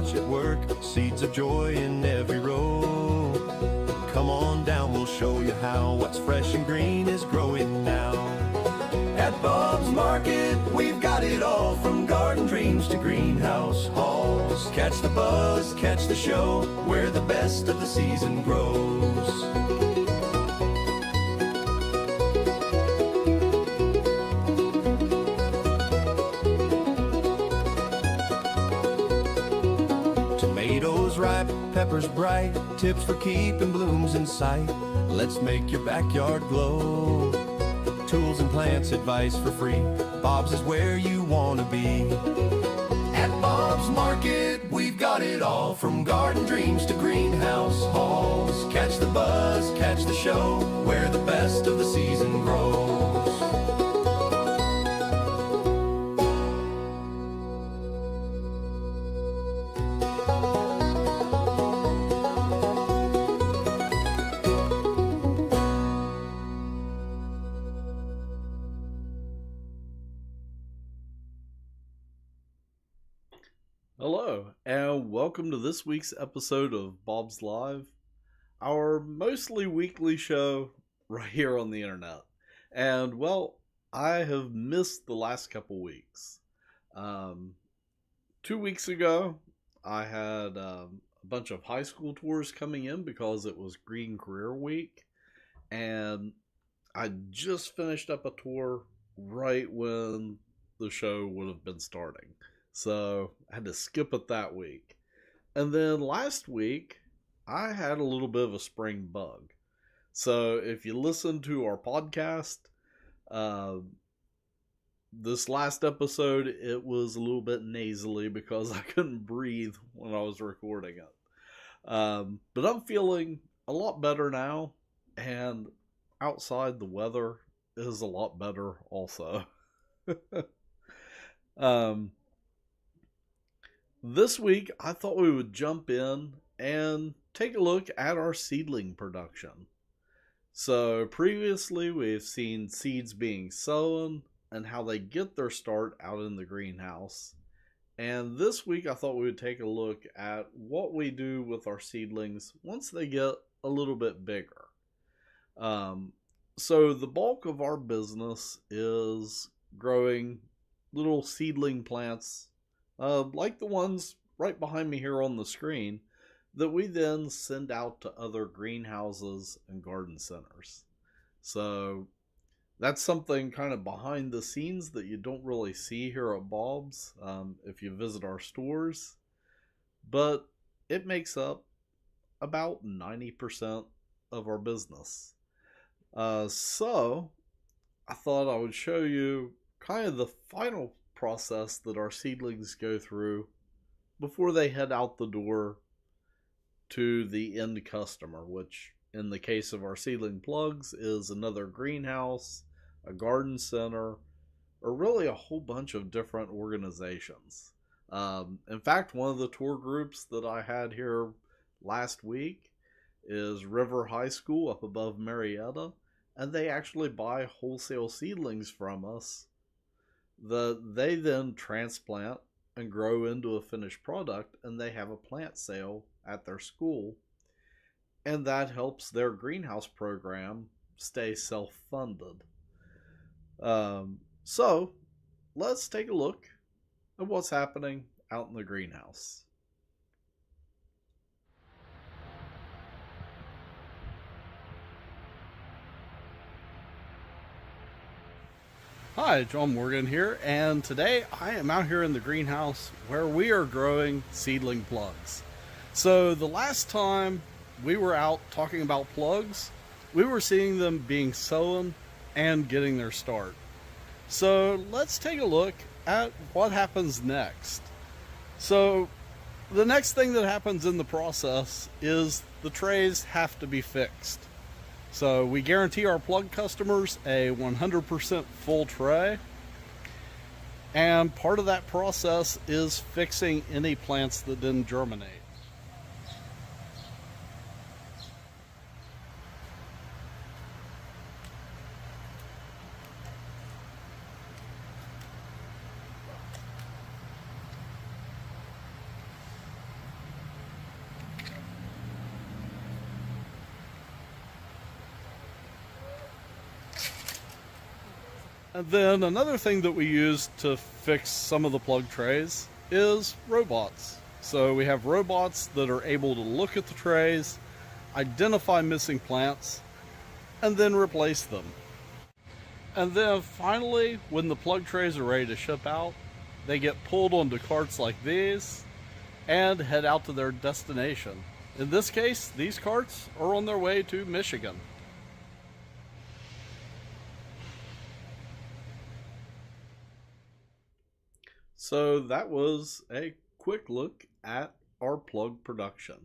watch it work. Seeds of joy in every row. Come on down, we'll show you how what's fresh and green is growing now. At Bob's Market, we've got it all, from garden dreams to greenhouse halls. Catch the buzz, catch the show, where the best of the season grows. Tomatoes ripe, peppers bright, tips for keeping blooms in sight. Let's make your backyard glow. Tools and plants, advice for free. Bob's is where you want to be. At Bob's Market, we've got it all, from garden dreams to greenhouse halls. Catch the buzz, catch the show, where the best of the season grows. Hello, and welcome to this week's episode of Bob's Live, our mostly weekly show right here on the internet. And, well, I have missed the last couple weeks. 2 weeks ago, I had a bunch of high school tours coming in because it was Green Career Week, and I just finished up a tour right when the show would have been starting. So I had to skip it that week. And then last week, I had a little bit of a spring bug. So if you listen to our podcast, this last episode, it was a little bit nasally because I couldn't breathe when I was recording it. But I'm feeling a lot better now, and outside the weather is a lot better also. This week, I thought we would jump in and take a look at our seedling production. So previously, we've seen seeds being sown and how they get their start out in the greenhouse. And this week, I thought we would take a look at what we do with our seedlings once they get a little bit bigger. So the bulk of our business is growing little seedling plants like the ones right behind me here on the screen, that we then send out to other greenhouses and garden centers. So that's something kind of behind the scenes that you don't really see here at Bob's if you visit our stores, but it makes up about 90% of our business. So I thought I would show you kind of the final process that our seedlings go through before they head out the door to the end customer, which in the case of our seedling plugs is another greenhouse, a garden center, or really a whole bunch of different organizations. In fact, one of the tour groups that I had here last week is River High School up above Marietta, and they actually buy wholesale seedlings from us that they then transplant and grow into a finished product, and they have a plant sale at their school, and that helps their greenhouse program stay self-funded. So let's take a look at what's happening out in the greenhouse. Hi, John Morgan here, and today I am out here in the greenhouse where we are growing seedling plugs. So the last time we were out talking about plugs, we were seeing them being sown and getting their start. So let's take a look at what happens next. So the next thing that happens in the process is the trays have to be fixed. So we guarantee our plug customers a 100% full tray. And part of that process is fixing any plants that didn't germinate. And then another thing that we use to fix some of the plug trays is robots. So we have robots that are able to look at the trays, identify missing plants, and then replace them. And then finally, when the plug trays are ready to ship out, they get pulled onto carts like these and head out to their destination. In this case, these carts are on their way to Michigan. So that was a quick look at our plug production.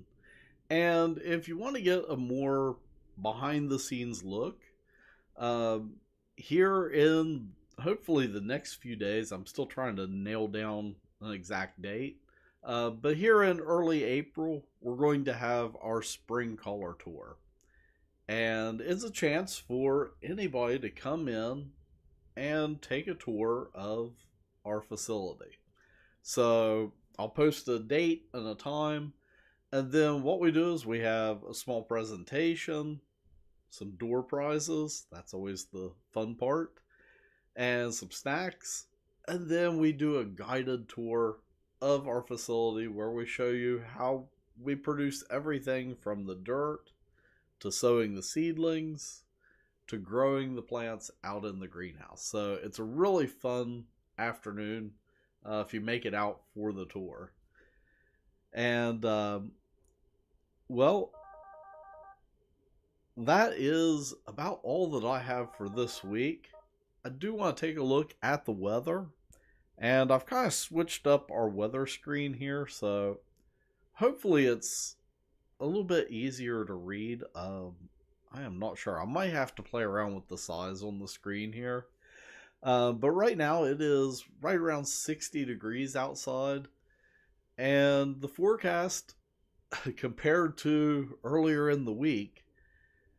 And if you want to get a more behind the scenes look, here in hopefully the next few days, I'm still trying to nail down an exact date. But here in early April, we're going to have our spring color tour. And it's a chance for anybody to come in and take a tour of our facility. So I'll post a date and a time. And then what we do is we have a small presentation, some door prizes. That's always the fun part. And some snacks. And then we do a guided tour of our facility where we show you how we produce everything from the dirt to sowing the seedlings to growing the plants out in the greenhouse. So it's a really fun afternoon if you make it out for the tour. And well, that is about all that I have for this week. I do want to take a look at the weather, and I've kind of switched up our weather screen here, so hopefully it's a little bit easier to read. I am not sure. I might have to play around with the size on the screen here. But right now it is right around 60 degrees outside, and the forecast compared to earlier in the week,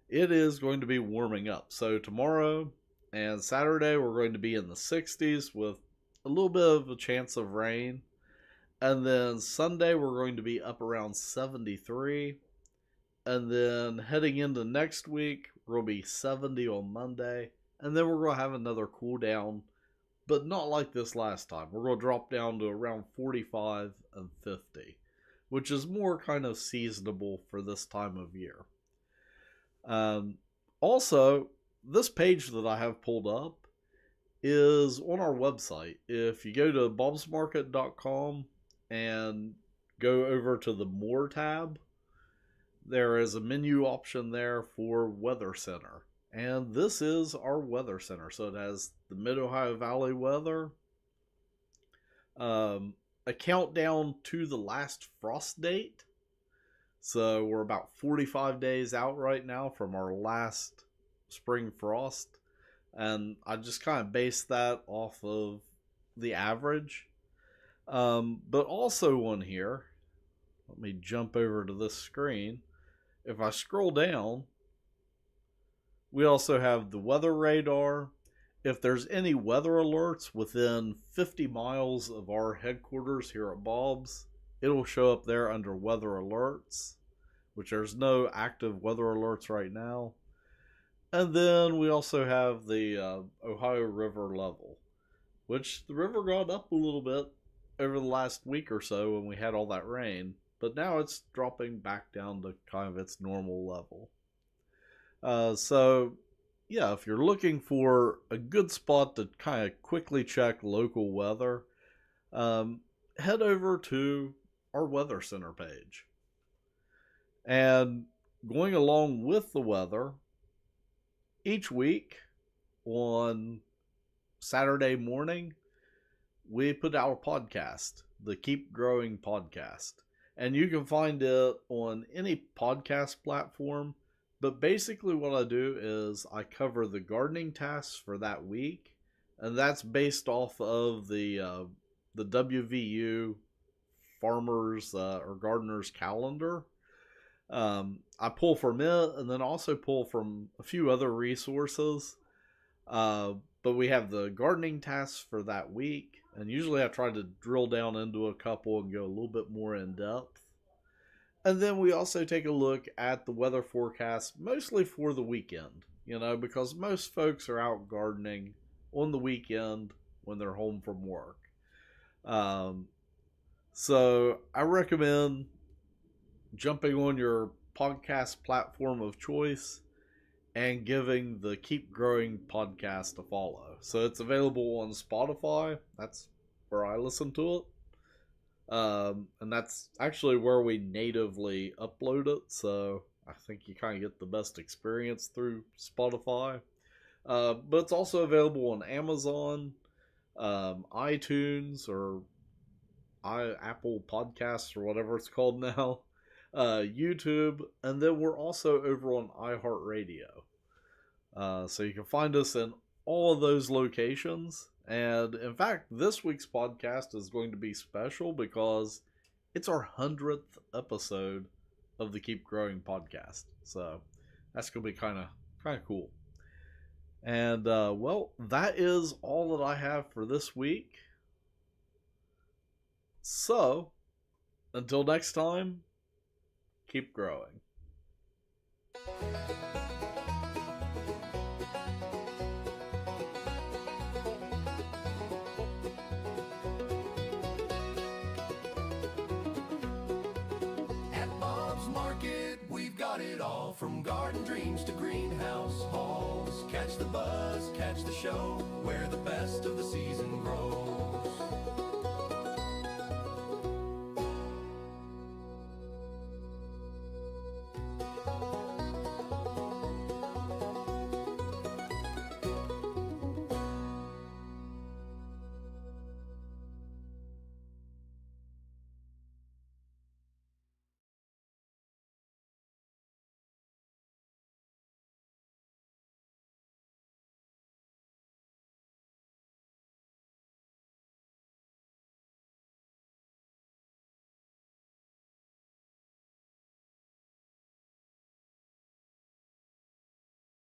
it is going to be warming up. So tomorrow and Saturday we're going to be in the 60s with a little bit of a chance of rain. And then Sunday we're going to be up around 73. And then heading into next week, we'll be 70 on Monday. And then we're going to have another cool down, but not like this last time. We're going to drop down to around 45 and 50, which is more kind of seasonable for this time of year. Also, this page that I have pulled up is on our website. If you go to bobsmarket.com and go over to the More tab, there is a menu option there for Weather Center. And this is our Weather Center. So it has the Mid-Ohio Valley weather, a countdown to the last frost date. So we're about 45 days out right now from our last spring frost. And I just kind of based that off of the average. But also on here, let me jump over to this screen. If I scroll down, we also have the weather radar. If there's any weather alerts within 50 miles of our headquarters here at Bob's, it'll show up there under weather alerts, which there's no active weather alerts right now. And then we also have the Ohio River level, which the river got up a little bit over the last week or so when we had all that rain, but now it's dropping back down to kind of its normal level. So yeah, if you're looking for a good spot to kind of quickly check local weather, head over to our Weather Center page. And going along with the weather, each week on Saturday morning, we put out a podcast, the Keep Growing podcast. And you can find it on any podcast platform. But basically what I do is I cover the gardening tasks for that week. And that's based off of the WVU farmers or gardeners calendar. I pull from it and then also pull from a few other resources. But we have the gardening tasks for that week. And usually I try to drill down into a couple and go a little bit more in depth. And then we also take a look at the weather forecast, mostly for the weekend, because most folks are out gardening on the weekend when they're home from work. Um, so I recommend jumping on your podcast platform of choice and giving the Keep Growing podcast a follow. So it's available on Spotify. That's where I listen to it. And that's actually where we natively upload it. So I think you kind of get the best experience through Spotify. But it's also available on Amazon, iTunes, or Apple Podcasts, or whatever it's called now, YouTube, and then we're also over on iHeartRadio. So you can find us in all of those locations. And in fact, this week's podcast is going to be special because it's our 100th episode of the Keep Growing podcast. So that's going to be kind of cool. And well, that is all that I have for this week. So until next time, keep growing. At Bob's Market, we've got it all, from garden dreams to greenhouse halls. Catch the buzz, catch the show, where the best of the season grows.